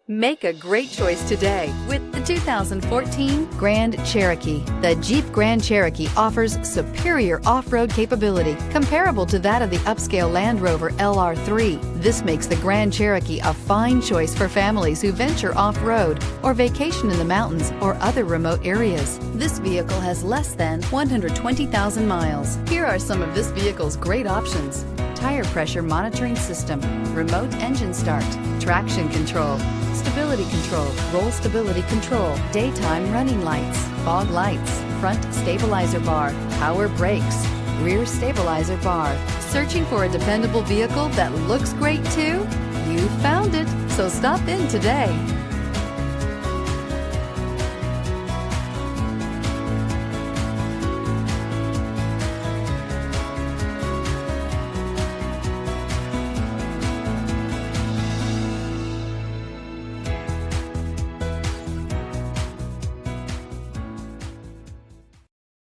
Make a great choice today with the 2014 Grand Cherokee. The Jeep Grand Cherokee offers superior off-road capability comparable to that of the upscale Land Rover LR3. This makes the Grand Cherokee a fine choice for families who venture off-road or vacation in the mountains or other remote areas. This vehicle has less than 120,000 miles. Here are some of this vehicle's great options: tire pressure monitoring system, remote engine start, traction control, stability control, roll stability control, daytime running lights, fog lights, front stabilizer bar, power brakes, rear stabilizer bar. Searching for a dependable vehicle that looks great too? You found it, so stop in today.